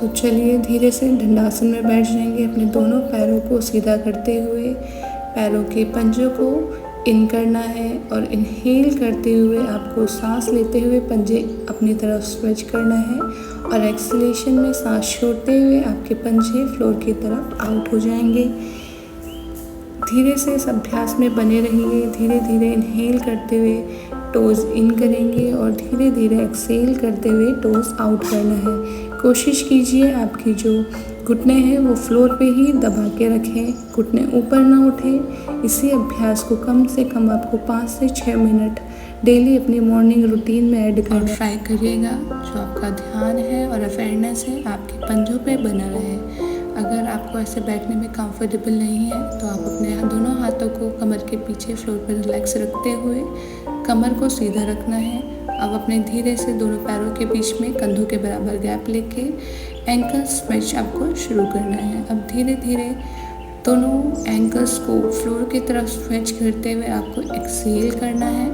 तो चलिए धीरे से दंडासन में बैठ जाएंगे। अपने दोनों पैरों को सीधा करते हुए पैरों के पंजों को इन करना है और इनहेल करते हुए आपको सांस लेते हुए पंजे अपनी तरफ स्ट्रेच करना है और एक्सलेशन में सांस छोड़ते हुए आपके पंजे फ्लोर की तरफ आउट हो जाएंगे। धीरे से इस अभ्यास में बने रहेंगे। धीरे धीरे इनहेल करते हुए टोज़ इन करेंगे और धीरे धीरे एक्सेल करते हुए टोज़ आउट करना है। कोशिश कीजिए आपकी जो घुटने हैं वो फ्लोर पे ही दबा के रखें, घुटने ऊपर ना उठें। इसी अभ्यास को कम से कम आपको 5 से 6 मिनट डेली अपनी मॉर्निंग रूटीन में ऐड कर ट्राई करिएगा। जो आपका ध्यान है और अवेयरनेस है आपके पंजों पे बना रहे। अगर आपको ऐसे बैठने में कंफर्टेबल नहीं है तो आप अपने दोनों हाथों को कमर के पीछे फ्लोर पर रिलैक्स रखते हुए कमर को सीधा रखना है। अब अपने धीरे से दोनों पैरों के बीच में कंधों के बराबर गैप लेके एंकल स्ट्रेच आपको शुरू करना है। अब धीरे धीरे दोनों एंकल्स को फ्लोर की तरफ स्ट्रेच करते हुए आपको एक्सेल करना है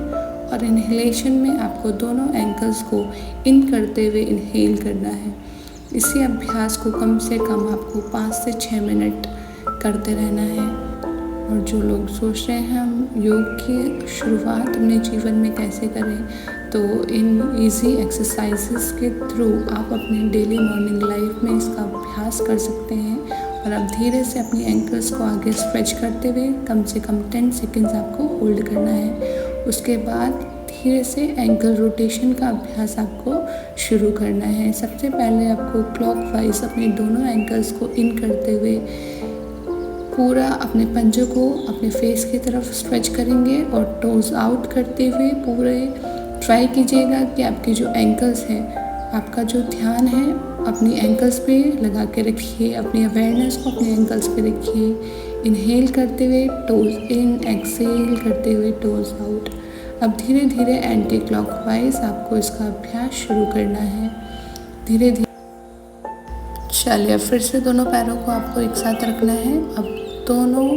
और इनहेलेशन में आपको दोनों एंकल्स को इन करते हुए इनहेल करना है। इसी अभ्यास को कम से कम आपको 5 से 6 मिनट करते रहना है। और जो लोग सोच रहे हैं हम योग की शुरुआत अपने जीवन में कैसे करें, तो इन इजी एक्सरसाइजेस के थ्रू आप अपने डेली मॉर्निंग लाइफ में इसका अभ्यास कर सकते हैं। और अब धीरे से अपनी एंकल्स को आगे स्ट्रेच करते हुए कम से कम 10 सेकेंड्स आपको होल्ड करना है। उसके बाद धीरे से एंकल रोटेशन का अभ्यास आपको शुरू करना है। सबसे पहले आपको क्लॉकवाइज अपने दोनों एंकल्स को इन करते हुए पूरा अपने पंजों को अपने फेस की तरफ स्ट्रेच करेंगे और टोज आउट करते हुए पूरे ट्राई कीजिएगा कि आपके जो एंकल्स हैं, आपका जो ध्यान है अपनी एंकल्स पे लगा के रखिए, अपनी अवेयरनेस को अपने एंकल्स पे रखिए। इनहेल करते हुए टोज इन, एक्सेल करते हुए टोज आउट। अब धीरे धीरे एंटी क्लॉकवाइज आपको इसका अभ्यास शुरू करना है। धीरे धीरे चलिए फिर से दोनों पैरों को आपको एक साथ रखना है। अब दोनों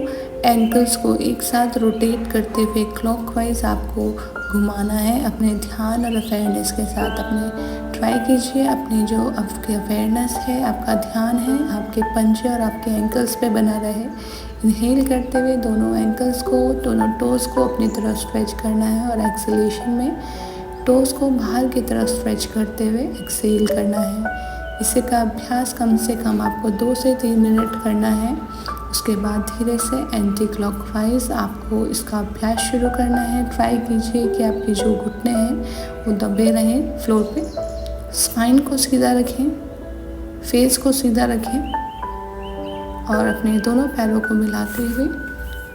एंकल्स को एक साथ रोटेट करते हुए क्लॉकवाइज आपको घुमाना है अपने ध्यान और अवेयरनेस के साथ। अपने ट्राई कीजिए अपनी जो आपकी अवेयरनेस है, आपका ध्यान है आपके पंजे और आपके एंकल्स पे बना रहे। इनहेल करते हुए दोनों एंकल्स को, दोनों टोज़ को अपनी तरफ स्ट्रेच करना है और एक्सेलेशन में टोज़ को बाहर की तरफ स्ट्रेच करते हुए एक्सेल करना है। इसी का अभ्यास कम से कम आपको 2 से 3 मिनट करना है। उसके बाद धीरे से एंटी क्लॉकवाइज आपको इसका अभ्यास शुरू करना है। ट्राई कीजिए कि आपके जो घुटने हैं वो दबे रहें फ्लोर पे। स्पाइन को सीधा रखें, फेस को सीधा रखें और अपने दोनों पैरों को मिलाते हुए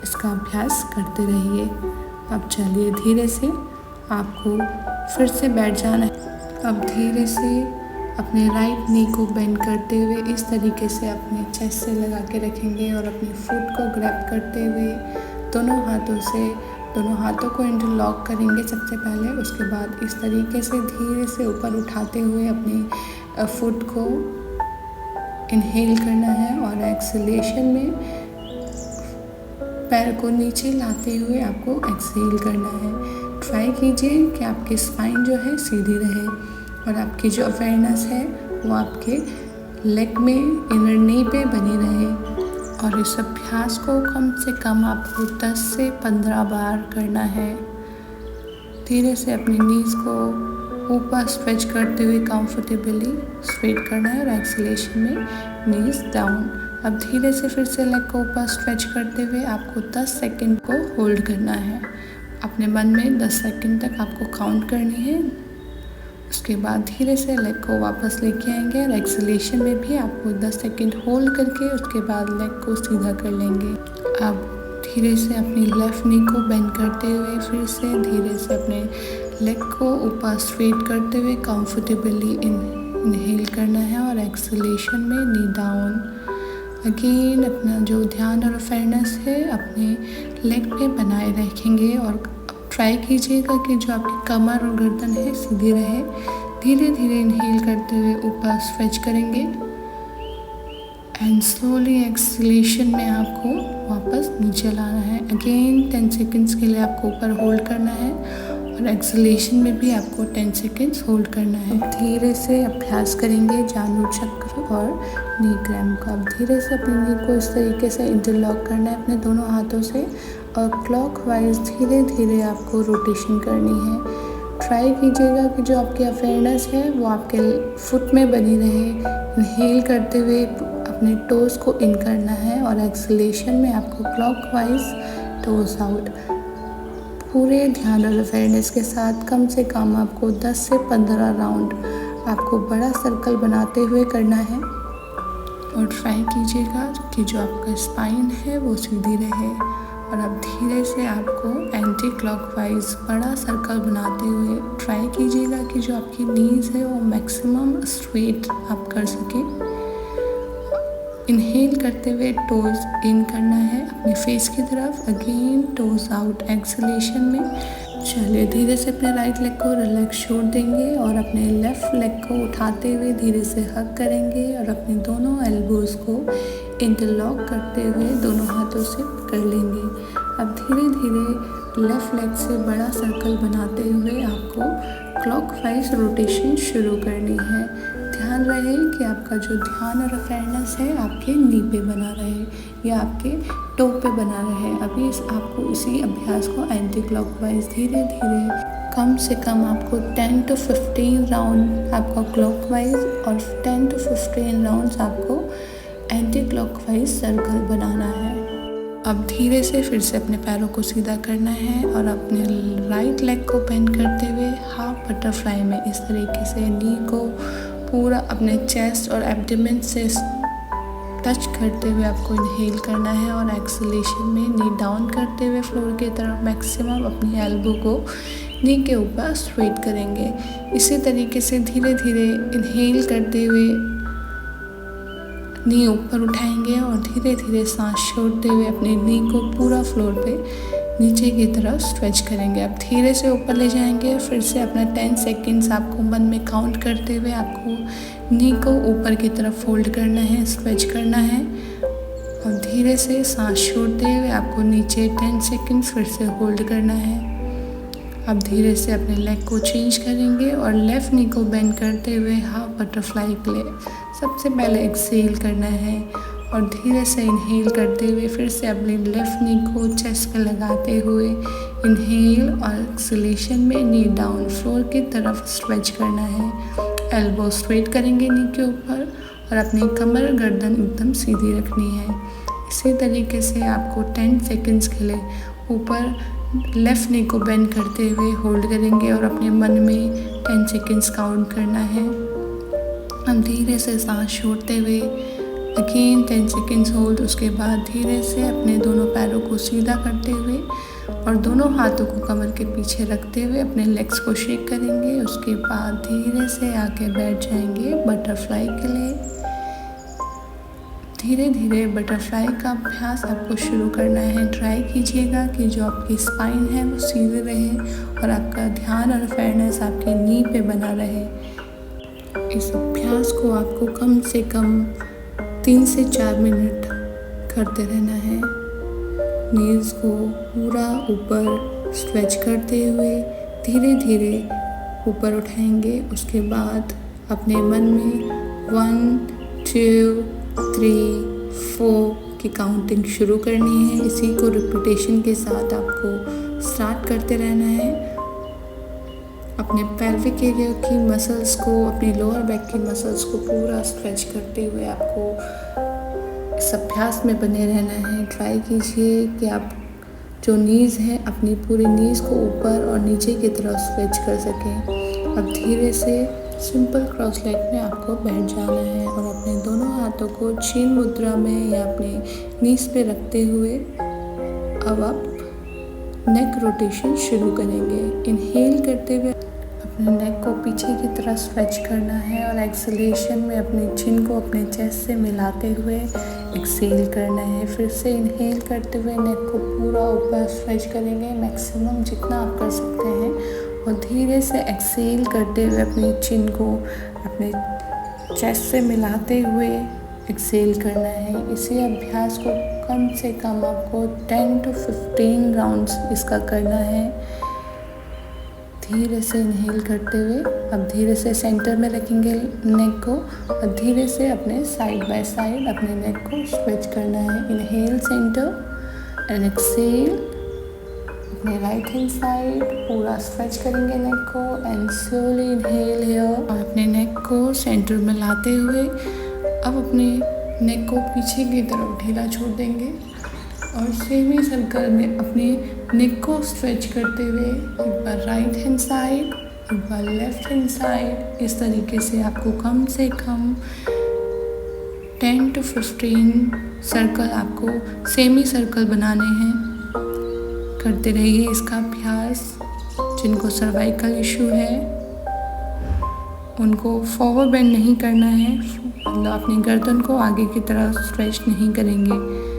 इसका अभ्यास करते रहिए। अब चलिए धीरे से आपको फिर से बैठ जाना है। अब धीरे से अपने राइट नी को बेंड करते हुए इस तरीके से अपने चेस्ट से लगा के रखेंगे और अपनी फुट को ग्रैब करते हुए दोनों हाथों को इंटरलॉक करेंगे सबसे पहले। उसके बाद इस तरीके से धीरे से ऊपर उठाते हुए अपनी फुट को इनहेल करना है और एक्सेलेशन में पैर को नीचे लाते हुए आपको एक्सेल करना है। ट्राई कीजिए कि आपकी स्पाइन जो है सीधी रहे और आपकी जो अवेयरनेस है वो आपके लेग में इनर नी पे बनी रहे। और इस अभ्यास को कम से कम आपको 10 से 15 बार करना है। धीरे से अपनी नीज़ को ऊपर स्ट्रेच करते हुए कंफर्टेबली स्ट्रेट करना है और एक्सेलेशन में नीज़ डाउन। अब धीरे से फिर से लेग को ऊपर स्ट्रेच करते हुए आपको 10 सेकंड को होल्ड करना है। अपने मन में 10 सेकंड तक आपको काउंट करनी है। उसके बाद धीरे से लेग को वापस लेके आएंगे और एक्सेलेशन में भी आपको 10 सेकंड होल्ड करके उसके बाद लेग को सीधा कर लेंगे। अब धीरे से अपनी लेफ़्ट नी को बेंड करते हुए फिर से धीरे से अपने लेग को ऊपर स्ट्रेट करते हुए कंफर्टेबली इनहेल करना है और एक्सेलेशन में नी डाउन। अगेन अपना जो ध्यान और अवेयरनेस है अपने लेग पे बनाए रखेंगे और ट्राई कीजिएगा कि जो आपकी कमर और गर्दन है सीधी रहे। धीरे धीरे इनहेल करते हुए ऊपर स्ट्रेच करेंगे एंड स्लोली एक्सेलेशन में आपको वापस नीचे लाना है। अगेन 10 सेकंड्स के लिए आपको ऊपर होल्ड करना है और एक्सलेशन में भी आपको 10 सेकेंड्स होल्ड करना है। धीरे से अभ्यास करेंगे जानु चक्र और नी क्रैम्प का। अब धीरे से अपनी नी को इस तरीके से इंटरलॉक करना है अपने दोनों हाथों से और क्लॉकवाइज धीरे धीरे आपको रोटेशन करनी है। ट्राई कीजिएगा कि जो आपकी अवेयरनेस है वो आपके फुट में बनी रहे। इनहेल करते हुए अपने टोज़ को इन करना है और एक्सलेशन में आपको क्लॉकवाइज टोज़ आउट। पूरे ध्यान और अवेयरनेस के साथ कम से कम आपको 10 से 15 राउंड आपको बड़ा सर्कल बनाते हुए करना है और ट्राई कीजिएगा कि जो आपका स्पाइन है वो सीधी रहे। और अब धीरे से आपको एंटी क्लॉकवाइज बड़ा सर्कल बनाते हुए ट्राई कीजिएगा कि जो आपकी नीज़ है वो मैक्सिमम स्ट्रेट आप कर सकें। इनहेल करते हुए टोज़ इन करना है अपने फेस की तरफ, अगेन टोज़ आउट एक्सलेशन में। चलिए धीरे से अपने राइट लेग को रिलैक्स छोड़ देंगे और अपने लेफ़्ट लेग को उठाते हुए धीरे से हग करेंगे और अपने दोनों एल्बोज़ को इंटरलॉक करते हुए दोनों हाथों से पकड़ लेंगे। अब धीरे धीरे लेफ़्ट लेग से बड़ा सर्कल बनाते हुए आपको क्लॉकवाइज रोटेशन शुरू करनी है। ध्यान रहे कि आपका जो ध्यान और अवेयरनेस है आपके नी पे बना रहे या आपके टो पे बना रहे। अभी आपको इसी अभ्यास को एंटी क्लॉकवाइज धीरे धीरे कम से कम आपको 10 to 15 राउंड आपका क्लॉकवाइज और 10 to 15 राउंड्स आपको एंटी क्लॉकवाइज सर्कल बनाना है। अब धीरे से फिर से अपने पैरों को सीधा करना है और अपने राइट लेग को बेंड करते हुए हाफ बटरफ्लाई में इस तरीके से नी को पूरा अपने चेस्ट और एब्डोमेन से टच करते हुए आपको इनहेल करना है और एक्सलेशन में नी डाउन करते हुए फ्लोर की तरफ मैक्सिमम अपनी एल्बो को नी के ऊपर स्ट्रेट करेंगे। इसी तरीके से धीरे धीरे इनहेल करते हुए नी ऊपर उठाएंगे और धीरे धीरे सांस छोड़ते हुए अपने नी को पूरा फ्लोर पे नीचे की तरफ स्ट्रेच करेंगे। अब धीरे से ऊपर ले जाएंगे। फिर से अपना 10 सेकेंड्स आपको मन में काउंट करते हुए आपको नी को ऊपर की तरफ फोल्ड करना है, स्ट्रेच करना है और धीरे से सांस छोड़ते हुए आपको नीचे 10 सेकेंड्स फिर से होल्ड करना है। अब धीरे से अपने लेग को चेंज करेंगे और लेफ़्ट नी को बेंड करते हुए हाफ बटरफ्लाई के लिए सबसे पहले एक्सहेल करना है और धीरे से इनहेल करते हुए फिर से अपने लेफ़्ट नी को चेस्ट पे लगाते हुए इनहेल और एक्सलेशन में नी डाउन फ्लोर की तरफ स्ट्रेच करना है। एल्बो स्ट्रेट करेंगे नी के ऊपर और अपनी कमर गर्दन एकदम सीधी रखनी है। इसी तरीके से आपको 10 सेकेंड्स के लिए ऊपर लेफ़्ट नी को बेंड करते हुए होल्ड करेंगे और अपने मन में 10 सेकेंड्स काउंट करना है। हम धीरे से सांस छोड़ते हुए अगेन 10 सेकेंड्स होल्ड। उसके बाद धीरे से अपने दोनों पैरों को सीधा करते हुए और दोनों हाथों को कमर के पीछे रखते हुए अपने लेग्स को शेक करेंगे। उसके बाद धीरे से आके बैठ जाएंगे बटरफ्लाई के लिए। धीरे धीरे बटरफ्लाई का अभ्यास आपको शुरू करना है। ट्राई कीजिएगा कि जो आपकी स्पाइन है वो सीधी रहे और आपका ध्यान और अवेयरनेस आपके नी पे बना रहे। इस अभ्यास को आपको कम से कम 3 से 4 मिनट करते रहना है। नीज़ को पूरा ऊपर स्ट्रेच करते हुए धीरे धीरे ऊपर उठाएंगे। उसके बाद अपने मन में 1 2 3 4 की काउंटिंग शुरू करनी है। इसी को रिपीटेशन के साथ आपको स्टार्ट करते रहना है। अपने पेल्विक एरिया की मसल्स को, अपनी लोअर बैक की मसल्स को पूरा स्ट्रेच करते हुए आपको इस अभ्यास में बने रहना है। ट्राई कीजिए कि आप जो नीज़ हैं अपनी पूरी नीज़ को ऊपर और नीचे की तरफ स्ट्रेच कर सकें। अब धीरे से सिंपल क्रॉस लेग में आपको बैठ जाना है और अपने दोनों हाथों को चीन मुद्रा में या अपने नीज़ पे रखते हुए अब आप नेक रोटेशन शुरू करेंगे। इनहेल करते हुए अपने नेक को पीछे की तरफ स्ट्रेच करना है और एक्सलेशन में अपने चिन को अपने चेस्ट से मिलाते हुए एक्सेल करना है। फिर से इनहेल करते हुए नेक को पूरा ऊपर स्ट्रेच करेंगे मैक्सिमम जितना आप कर सकते हैं और धीरे से एक्सेल करते हुए अपनी चिन को अपने चेस्ट से मिलाते हुए एक्सेल करना है। इसी अभ्यास को कम से कम आपको 10 to 15 राउंड्स इसका करना है। धीरे से इनहेल करते हुए अब धीरे से सेंटर में रखेंगे नेक को और धीरे से अपने साइड बाय साइड अपने नेक को स्ट्रेच करना है। इनहेल सेंटर एंड एक्सेल अपने राइट हैंड साइड पूरा स्ट्रेच करेंगे नेक को एंड स्लोली इनहेल हियर और अपने नेक को सेंटर में लाते हुए अब अपने नेक को पीछे की तरफ ढीला छोड़ देंगे और सेमी सर्कल में अपने नेक को स्ट्रेच करते हुए एक बार राइट हैंड साइड एक बार लेफ्ट हैंड साइड इस तरीके से आपको कम से कम 10 to 15 सर्कल आपको सेमी सर्कल बनाने हैं। करते रहिए इसका अभ्यास। जिनको सर्वाइकल इशू है उनको फॉरवर्ड बेंड नहीं करना है, मतलब अपनी गर्दन को आगे की तरफ स्ट्रेच नहीं करेंगे।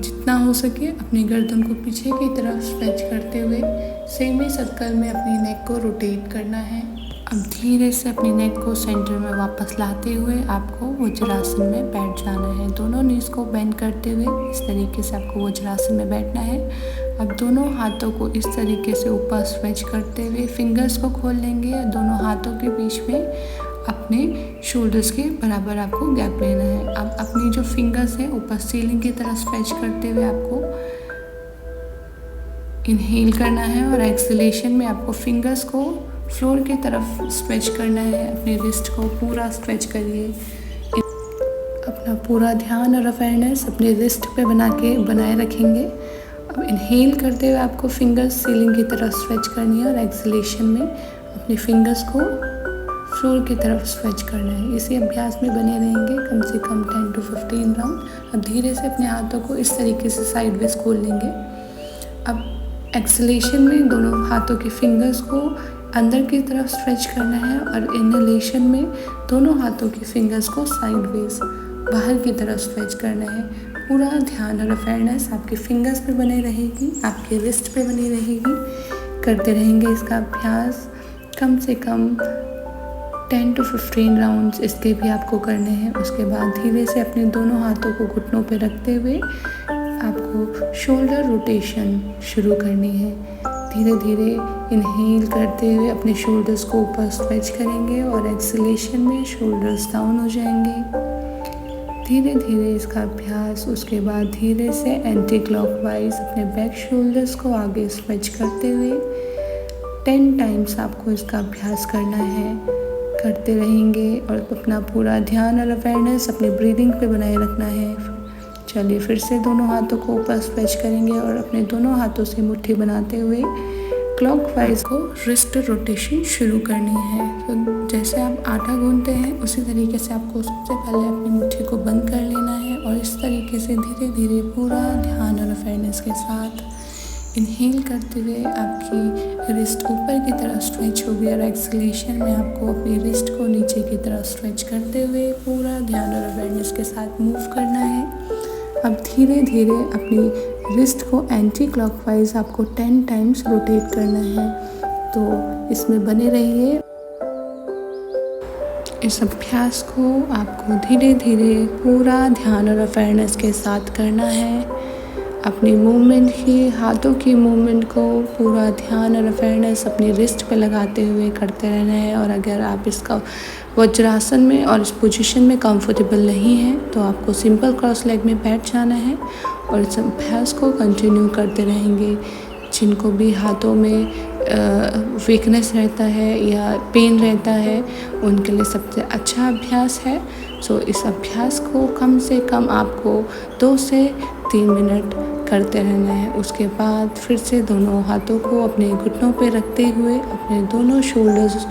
जितना हो सके अपनी गर्दन को पीछे की तरफ स्ट्रेच करते हुए सेमी सर्कल में अपनी नेक को रोटेट करना है। अब धीरे से अपनी नेक को सेंटर में वापस लाते हुए आपको वज्रासन में बैठ जाना है। दोनों नीज को बेंड करते हुए इस तरीके से आपको वज्रासन में बैठना है। अब दोनों हाथों को इस तरीके से ऊपर स्ट्रेच करते हुए फिंगर्स को खोल लेंगे और दोनों हाथों के बीच में अपने शोल्डर्स के बराबर आपको गैप लेना है। अब अपनी जो फिंगर्स है ऊपर सीलिंग की तरफ स्ट्रेच करते हुए आपको इनहेल करना है और एक्सलेशन में आपको फिंगर्स को फ्लोर की तरफ स्ट्रेच करना है। अपने रिस्ट को पूरा स्ट्रेच करिए। अपना पूरा ध्यान और अवेयरनेस अपने रिस्ट पे बनाए रखेंगे। अब इनहेल करते हुए आपको फिंगर्स सीलिंग की तरफ स्ट्रेच करनी है और एक्सलेशन में अपने फिंगर्स को फ्लोर की तरफ स्ट्रेच करना है। इसी अभ्यास में बने रहेंगे कम से कम 10 to 15 राउंड। अब धीरे से अपने हाथों को इस तरीके से साइडवेज खोल लेंगे। अब एक्सलेशन में दोनों हाथों के फिंगर्स को अंदर की तरफ स्ट्रेच करना है और इनहेलेशन में दोनों हाथों के फिंगर्स को साइडवेज बाहर की तरफ स्ट्रेच करना है। पूरा ध्यान और अवेयरनेस आपके फिंगर्स पे बने रहेगी, आपके रिस्ट पे बनी रहेगी। करते रहेंगे इसका अभ्यास कम से कम 10 to 15 राउंड्स इसके भी आपको करने हैं। उसके बाद धीरे से अपने दोनों हाथों को घुटनों पे रखते हुए आपको शोल्डर रोटेशन शुरू करनी है। धीरे धीरे इनहेल करते हुए अपने शोल्डर्स को ऊपर स्ट्रेच करेंगे और एक्सलेशन में शोल्डर्स डाउन हो जाएंगे। धीरे धीरे इसका अभ्यास। उसके बाद धीरे से एंटी क्लॉकवाइज अपने बैक शोल्डर्स को आगे स्ट्रेच करते हुए 10 टाइम्स आपको इसका अभ्यास करना है। करते रहेंगे और अपना पूरा ध्यान और अवेयरनेस अपने ब्रीदिंग पे बनाए रखना है। चलिए फिर से दोनों हाथों को ऊपर स्ट्रेच करेंगे और अपने दोनों हाथों से मुट्ठी बनाते हुए क्लॉकवाइज को रिस्ट रोटेशन शुरू करनी है। तो जैसे आप आटा गूंथते हैं उसी तरीके से आपको सबसे पहले अपनी मुट्ठी को बंद कर लेना है और इस तरीके से धीरे धीरे पूरा ध्यान और अवेयरनेस के साथ इनहेल करते हुए आपकी रिस्ट ऊपर की तरफ स्ट्रेच होगी और एक्सलेशन में आपको अपनी रिस्ट को नीचे की तरफ स्ट्रेच करते हुए पूरा ध्यान और अवेयरनेस के साथ मूव करना है। अब धीरे धीरे अपनी रिस्ट को एंटी क्लॉकवाइज आपको 10 टाइम्स रोटेट करना है। तो इसमें बने रहिए। इस अभ्यास को आपको धीरे धीरे पूरा ध्यान और अवेयरनेस के साथ करना है। अपनी मूवमेंट की हाथों की मूवमेंट को पूरा ध्यान और अवेयरनेस अपनी रिस्ट पे लगाते हुए करते रहना है। और अगर आप इसका वज्रासन में और इस पोजीशन में कंफर्टेबल नहीं है तो आपको सिंपल क्रॉस लेग में बैठ जाना है और इस अभ्यास को कंटिन्यू करते रहेंगे। जिनको भी हाथों में वीकनेस रहता है या पेन रहता है उनके लिए सबसे अच्छा अभ्यास है। सो इस अभ्यास को कम से कम आपको 2 से 3 मिनट करते रहना है। उसके बाद फिर से दोनों हाथों को अपने घुटनों पे रखते हुए अपने दोनों शोल्डर्स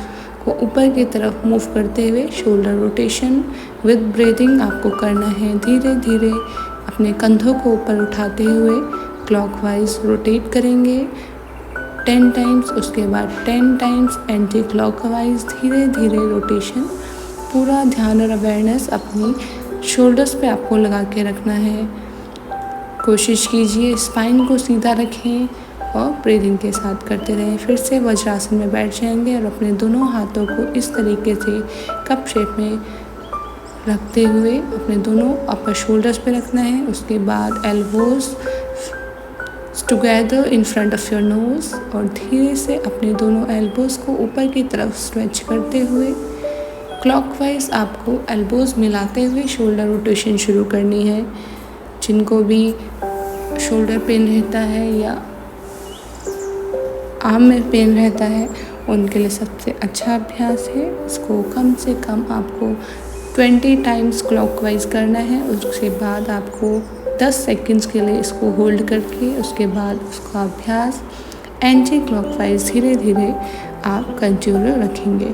को ऊपर की तरफ मूव करते हुए शोल्डर रोटेशन विद ब्रीदिंग आपको करना है। धीरे धीरे अपने कंधों को ऊपर उठाते हुए क्लॉकवाइज रोटेट करेंगे 10 टाइम्स। उसके बाद 10 टाइम्स एंटी क्लॉकवाइज धीरे धीरे रोटेशन। पूरा ध्यान और अवेयरनेस अपनी शोल्डर्स पे आपको लगा के रखना है। कोशिश कीजिए स्पाइन को सीधा रखें और ब्रीदिंग के साथ करते रहें। फिर से वज्रासन में बैठ जाएंगे और अपने दोनों हाथों को इस तरीके से कप शेप में रखते हुए अपने दोनों अपर शोल्डर्स पे रखना है। उसके बाद elbows together in front of your nose और धीरे से अपने दोनों एल्बोज़ को ऊपर की तरफ स्ट्रेच करते हुए क्लॉकवाइज आपको एल्बोज़ मिलाते हुए शोल्डर रोटेशन शुरू करनी है। जिनको भी शोल्डर पेन रहता है या आर्म में पेन रहता है उनके लिए सबसे अच्छा अभ्यास है। इसको कम से कम आपको 20 टाइम्स क्लॉकवाइज करना है। उसके बाद आपको 10 सेकंड्स के लिए इसको होल्ड करके उसके बाद उसका अभ्यास एंटी क्लॉकवाइज धीरे धीरे आप कंटिन्यू रखेंगे।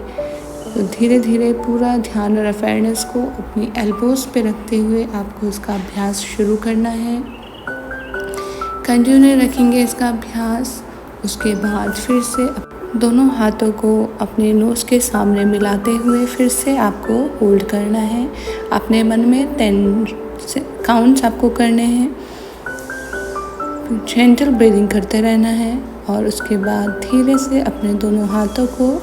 तो धीरे धीरे पूरा ध्यान और अवेयरनेस को अपनी एल्बोज़ पे रखते हुए आपको इसका अभ्यास शुरू करना है। कंटिन्यू रखेंगे इसका अभ्यास। उसके बाद फिर से दोनों हाथों को अपने नोज़ के सामने मिलाते हुए फिर से आपको होल्ड करना है। अपने मन में 10 काउंट्स आपको करने हैं। जेंटल ब्रीदिंग करते रहना है और उसके बाद धीरे से अपने दोनों हाथों को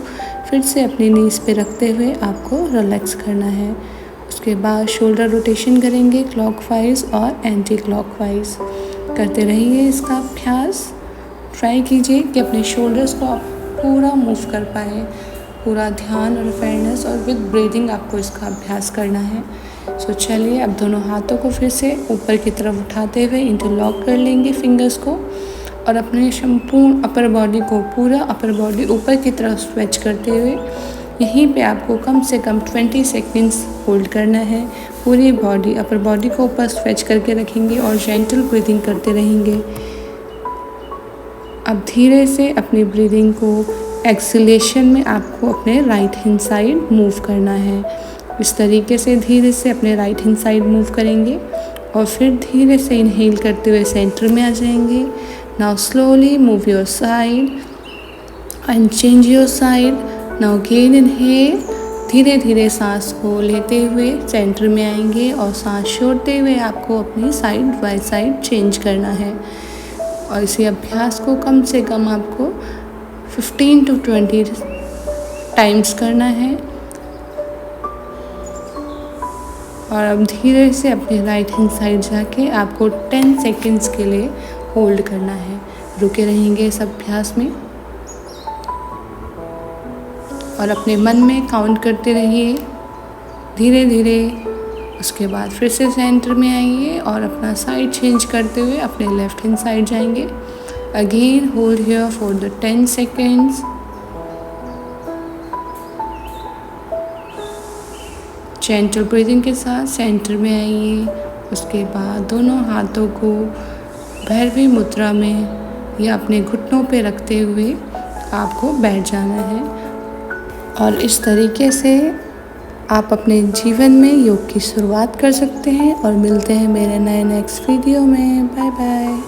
फिर से अपनी नीज़ पे रखते हुए आपको रिलैक्स करना है। उसके बाद शोल्डर रोटेशन करेंगे क्लॉकवाइज और एंटी क्लॉकवाइज करते रहिए इसका अभ्यास। ट्राई कीजिए कि अपने शोल्डर्स को आप पूरा मूव कर पाए। पूरा ध्यान और अवेयरनेस और विद ब्रीदिंग आपको इसका अभ्यास करना है। सो चलिए अब दोनों हाथों को फिर से ऊपर की तरफ उठाते हुए इंटरलॉक कर लेंगे फिंगर्स को और अपने संपूर्ण अपर बॉडी को पूरा अपर बॉडी ऊपर की तरफ स्ट्रेच करते हुए यहीं पे आपको कम से कम 20 सेकंड्स होल्ड करना है। पूरी बॉडी अपर बॉडी को ऊपर स्ट्रेच करके रखेंगे और जेंटल ब्रीदिंग करते रहेंगे। अब धीरे से अपनी ब्रीदिंग को एक्सलेशन में आपको अपने राइट हैंड साइड मूव करना है। इस तरीके से धीरे से अपने राइट हैंड साइड मूव करेंगे और फिर धीरे से इनहेल करते हुए सेंटर में आ जाएंगे। Now slowly move your side and change your side. Now again inhale. धीरे धीरे सांस को लेते हुए सेंटर में आएंगे और सांस छोड़ते हुए आपको अपनी साइड बाय साइड चेंज करना है। और इसी अभ्यास को कम से कम आपको 15 to 20 टाइम्स करना है। और अब धीरे से अपने राइट हैंड साइड जाके आपको 10 सेकंड्स के लिए होल्ड करना है। रुके रहेंगे इस अभ्यास में और अपने मन में काउंट करते रहिए धीरे धीरे। उसके बाद फिर से सेंटर में आइए और अपना साइड चेंज करते हुए अपने लेफ्ट हैंड साइड जाएंगे। Again hold here for the 10 seconds. Gentle breathing के साथ सेंटर में आइए। उसके बाद दोनों हाथों को भैरवी मुद्रा में या अपने घुटनों पे रखते हुए आपको बैठ जाना है। और इस तरीके से आप अपने जीवन में योग की शुरुआत कर सकते हैं। और मिलते हैं मेरे नए नेक्स्ट वीडियो में। Bye bye.